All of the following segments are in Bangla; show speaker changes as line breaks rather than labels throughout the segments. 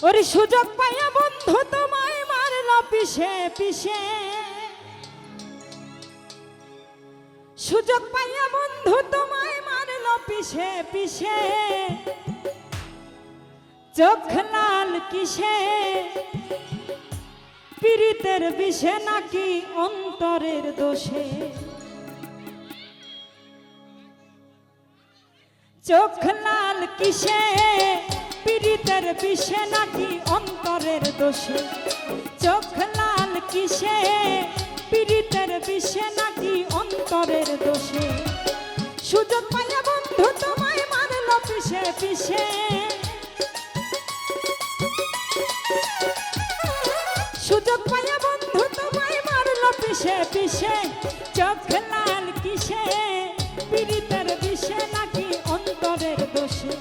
ওরে সুযোগ পাইয়া বন্ধু তোমায় মারল পিছে পিছে, সুযোগ পাইয়া বন্ধু তোমায় মারল পিছে পিছে, চোখ লাল কিসে পীড়িতের বিষে নাকি অন্তরের দোষে, চোখ লাল কিসে পীড়িতের বিষে নাকি অন্তরের দোষে, চোখ লাল কিসে পীড়িতের বিষে নাকি অন্তরের দোষে, সুযোগ পাইয়া বন্ধু তোমায় মারল পিছে পিছে, সুযোগ পাইয়া বন্ধু তোমায় মারল পিছে পিছে, চোখ লাল কিসে পীড়িতের বিষে নাকি অন্তরের দোষে,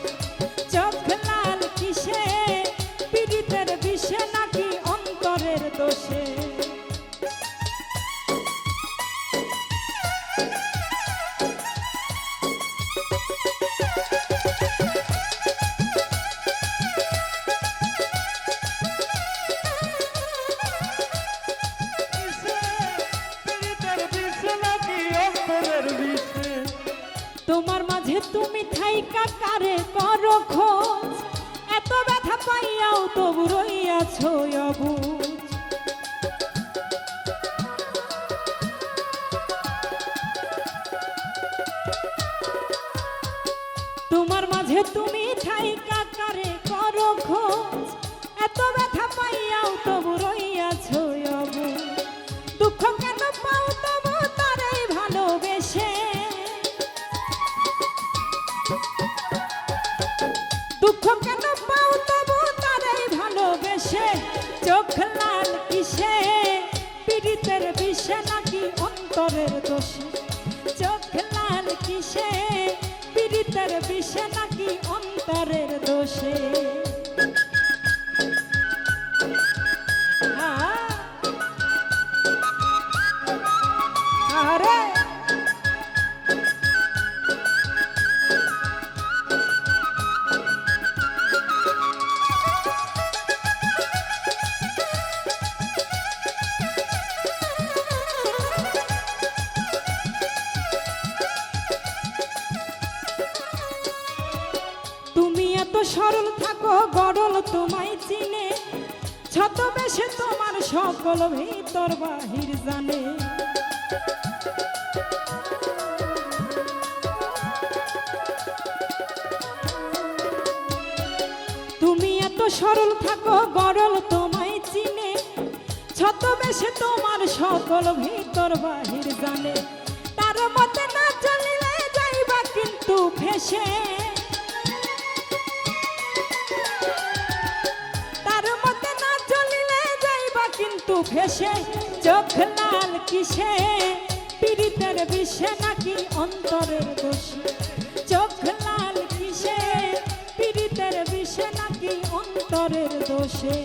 চোখ লাল কিসে পীড়িতের বিষে নাকি অন্তরের দোষে। তোমার মাঝে তুমি থাইকা কারে করো খোঁজ, এত ব্যথা পাইয়াও তবু রইয়াছ অবুঝ, তোমার মাঝে তুমি থাইকা কারে করো খোঁজ, এত ব্যথা পাইয়াও তবু রইয়াছ অবুঝ, দুঃখ কেন পাও তবু তারাই ভালোবেসে, দুঃখ কেন পাও তবু তারাই ভালোবেসে, চোখ লাল কিসে পীড়িতের বিষে নাকি অন্তরের দোষে, চোখ লাল কিসে পীড়িতের বিষে নাকি অন্তরের দোষে। আরে এত সরল থাকো গরল তোমায় চিনে, ছদ্মবেশে তোমার সকল ভিতর বাহির জানে, তুমি এত সরল থাকো গরল তোমায় চিনে, ছদ্মবেশে তোমার সকল ভিতর বাহির জানে, তার মতে না চলিলে যাইবা কিন্তু ফেসে, কিন্তু ফেসে, চোখ লাল কিসে পীড়িতের বিষে নাকি অন্তরের দোষে, চোখ লাল কিসে পীড়িতের বিষে নাকি অন্তরের দোষে।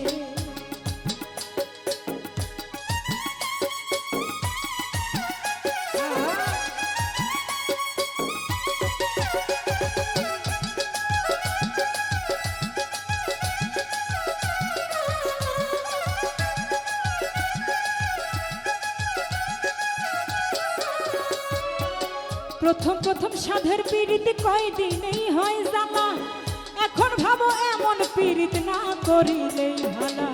প্রথম প্রথম সাধের পীড়িত কয়দিনেই হয় জানা, এখন ভাবো এমন পীড়িত না করিলেই ভালা,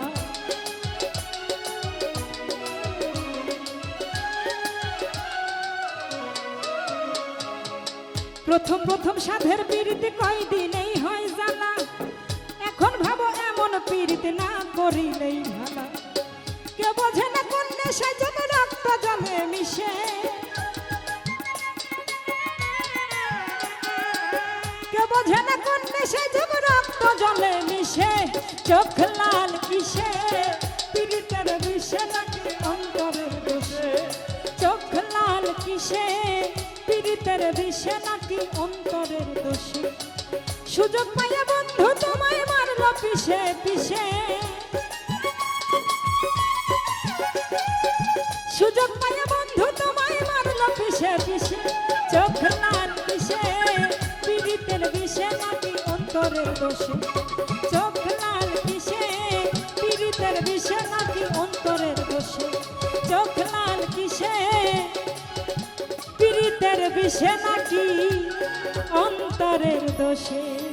প্রথম প্রথম সাধের পীড়িত কয়দিনেই হয় জানা, এখন ভাবো এমন পীড়িত না করিলেই ভালা, কে বোঝে না কোন নেশায় যত রক্ত জলে মিশে, বোঝে না কোন নেশায় যত রক্ত জলে মিশে, চোখ লাল কিসে পীড়িতের বিষে নাকি অন্তরের দোষে, চোখ লাল কিসে পীড়িতের বিষে নাকি অন্তরের দোষে, সুযোগ পাইয়া বন্ধু তোমায় মারল পিছে পিছে, সুযোগ পাইয়া বন্ধু তোমায় মারল পিছে পিছে, চোখ লাল কিসে পীড়িতের বিষে নাকি অন্তরের দোষে, চোখ লাল কিসে পীড়িতের বিষে নাকি অন্তরের দোষে চোখ লাল কিসে পীড়িতের বিষে নাকি অন্তরের দোষে